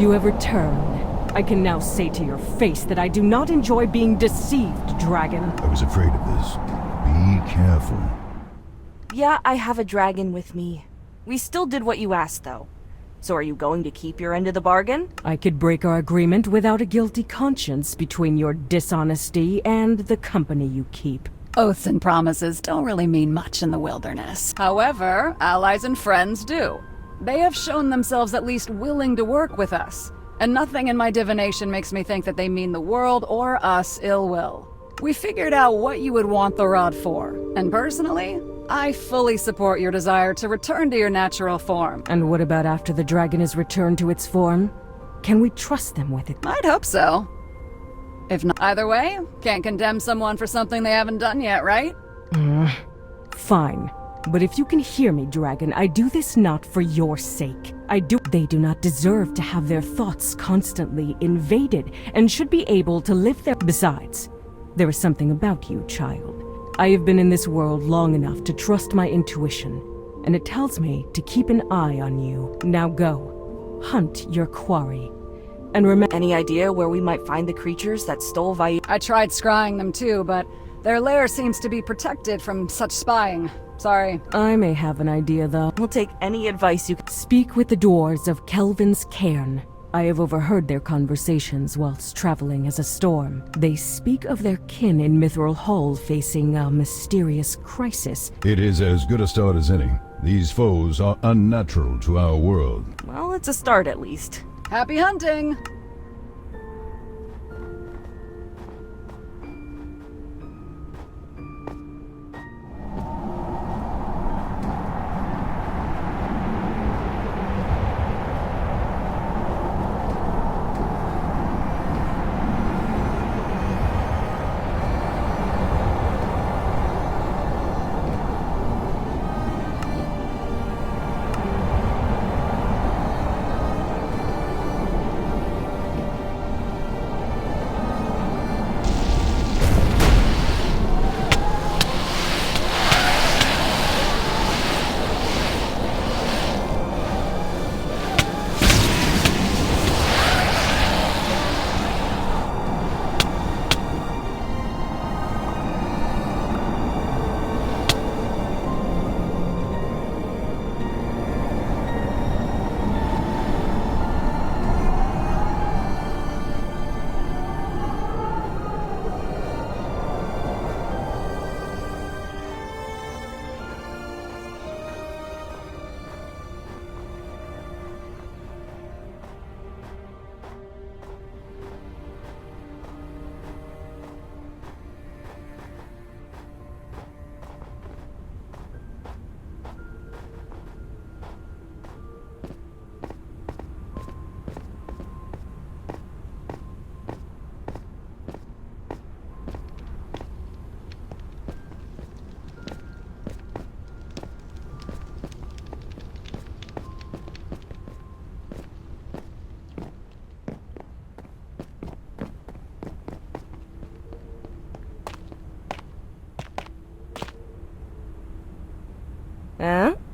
You have returned. I can now say to your face that I do not enjoy being deceived, dragon. I was afraid of this. Be careful. Yeah, I have a dragon with me. We still did what you asked, though. So are you going to keep your end of the bargain? I could break our agreement without a guilty conscience between your dishonesty and the company you keep. Oaths and promises don't really mean much in the wilderness. However, allies and friends do. They have shown themselves at least willing to work with us, and nothing in my divination makes me think that they mean the world or us ill will. We figured out what you would want the rod for, and personally, I fully support your desire to return to your natural form. And what about after the dragon is returned to its form? Can we trust them with it? I'd hope so. If not, either way, can't condemn someone for something they haven't done yet, right? Fine. But if you can hear me, dragon, I do this not for your sake. They do not deserve to have their thoughts constantly invaded and should be able to live there. Besides, there is something about you, child. I have been in this world long enough to trust my intuition, and it tells me to keep an eye on you. Now go. Hunt your quarry. And remember— Any idea where we might find the creatures that stole Vi— I tried scrying them too, but their lair seems to be protected from such spying. Sorry. I may have an idea, though. We'll take any advice you can— Speak with the dwarves of Kelvin's Cairn. I have overheard their conversations whilst traveling as a storm. They speak of their kin in Mithril Hall facing a mysterious crisis. It is as good a start as any. These foes are unnatural to our world. Well, it's a start at least. Happy hunting!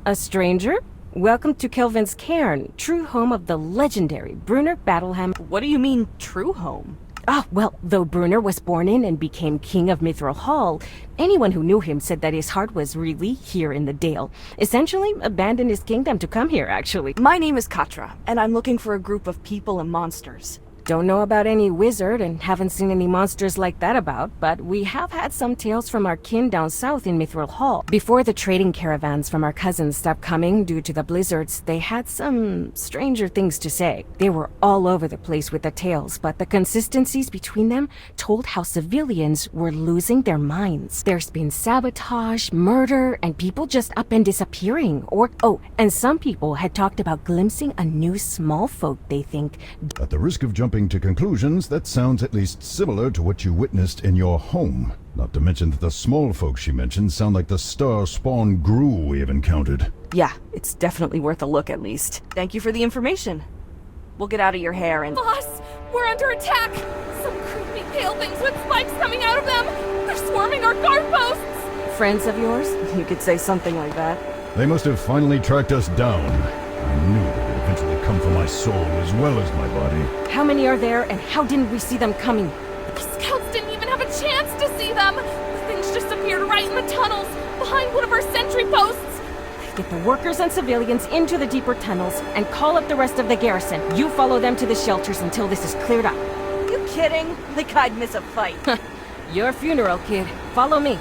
A stranger? Welcome to Kelvin's Cairn, true home of the legendary Brunner Battleham. What do you mean, true home? Ah, well, though Brunner was born in and became king of Mithril Hall, anyone who knew him said that his heart was really here in the Dale. Essentially, abandoned his kingdom to come here, actually. My name is Katra, and I'm looking for a group of people and monsters. Don't know about any wizard and haven't seen any monsters like that about, but we have had some tales from our kin down south in Mithril Hall. Before the trading caravans from our cousins stopped coming due to the blizzards, they had some stranger things to say. They were all over the place with the tales, but the consistencies between them told how civilians were losing their minds. There's been sabotage, murder, and people just up and disappearing. And some people had talked about glimpsing a new small folk they think. At the risk of jumping to conclusions, that sounds at least similar to what you witnessed in your home. Not to mention that the small folks she mentioned sound like the star-spawn Gru we have encountered. Yeah, it's definitely worth a look at least. Thank you for the information. We'll get out of your hair and— Boss, we're under attack! Some creepy pale things with spikes coming out of them! They're swarming our guard posts! Friends of yours? You could say something like that. They must have finally tracked us down. I knew they would eventually come for my soul as well as my body. How many are there, and how didn't we see them coming? The scouts didn't even have a chance to see them. The things just appeared right in the tunnels, behind one of our sentry posts. Get the workers and civilians into the deeper tunnels and call up the rest of the garrison. You follow them to the shelters until this is cleared up. You kidding? Like I'd miss a fight. Your funeral, kid. Follow me.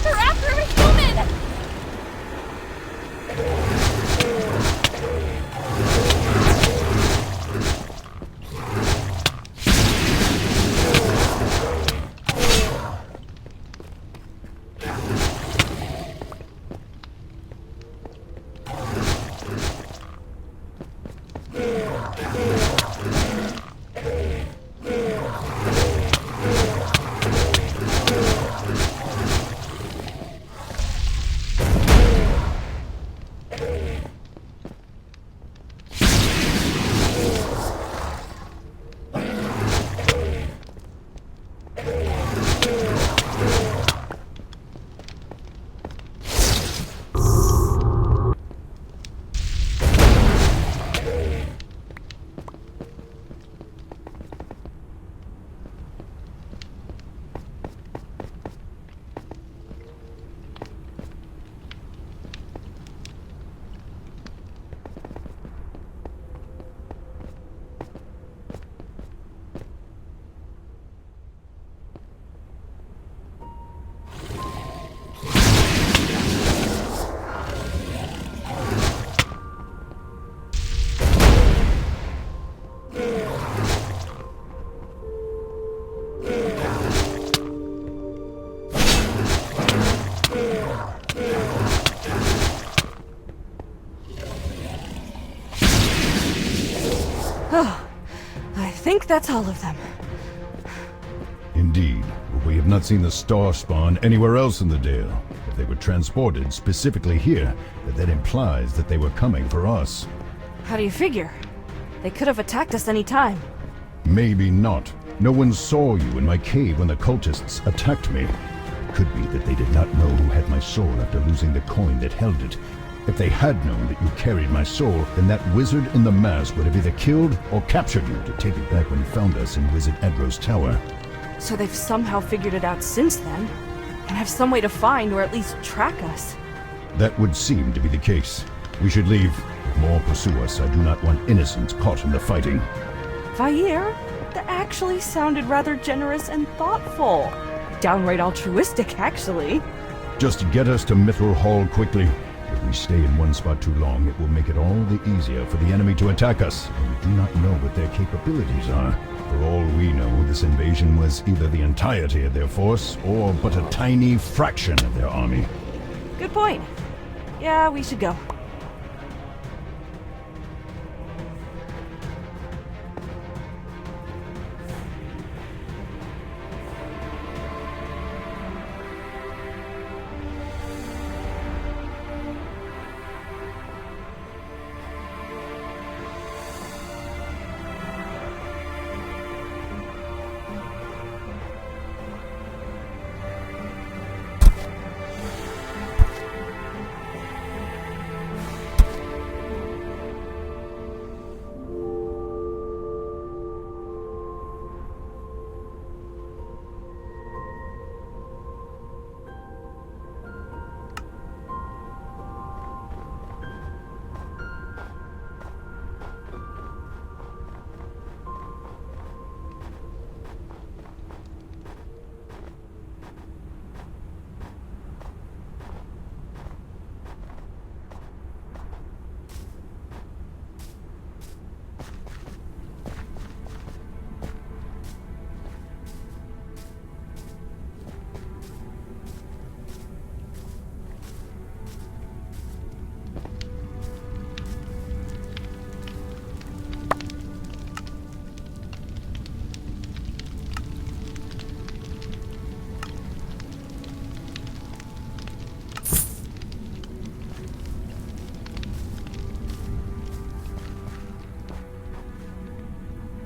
They're after a human! I think that's all of them. Indeed, but we have not seen the star spawn anywhere else in the Dale. If they were transported specifically here, that implies that they were coming for us. How do you figure? They could have attacked us any time. Maybe not. No one saw you in my cave when the cultists attacked me. It could be that they did not know who had my soul after losing the coin that held it. If they had known that you carried my soul, then that wizard in the mask would have either killed or captured you to take it back when he found us in Wizard Edro's tower. So they've somehow figured it out since then, and have some way to find or at least track us. That would seem to be the case. We should leave. If more pursue us, I do not want innocents caught in the fighting. Vair, that actually sounded rather generous and thoughtful. Downright altruistic, actually. Just get us to Mithril Hall quickly. If we stay in one spot too long, it will make it all the easier for the enemy to attack us, and we do not know what their capabilities are. For all we know, this invasion was either the entirety of their force, or but a tiny fraction of their army. Good point. Yeah, we should go.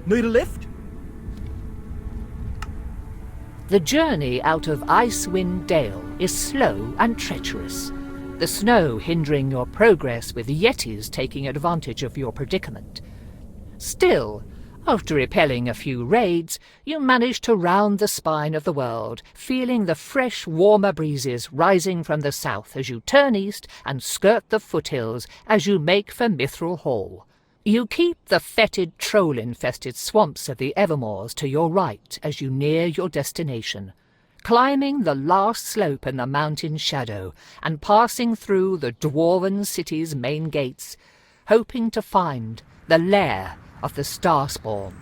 Need a lift? The journey out of Icewind Dale is slow and treacherous, the snow hindering your progress with yetis taking advantage of your predicament. Still, after repelling a few raids, you manage to round the spine of the world, feeling the fresh, warmer breezes rising from the south as you turn east and skirt the foothills as you make for Mithril Hall. You keep the fetid, troll-infested swamps of the Evermoors to your right as you near your destination, climbing the last slope in the mountain shadow and passing through the Dwarven city's main gates, hoping to find the lair of the Starspawn.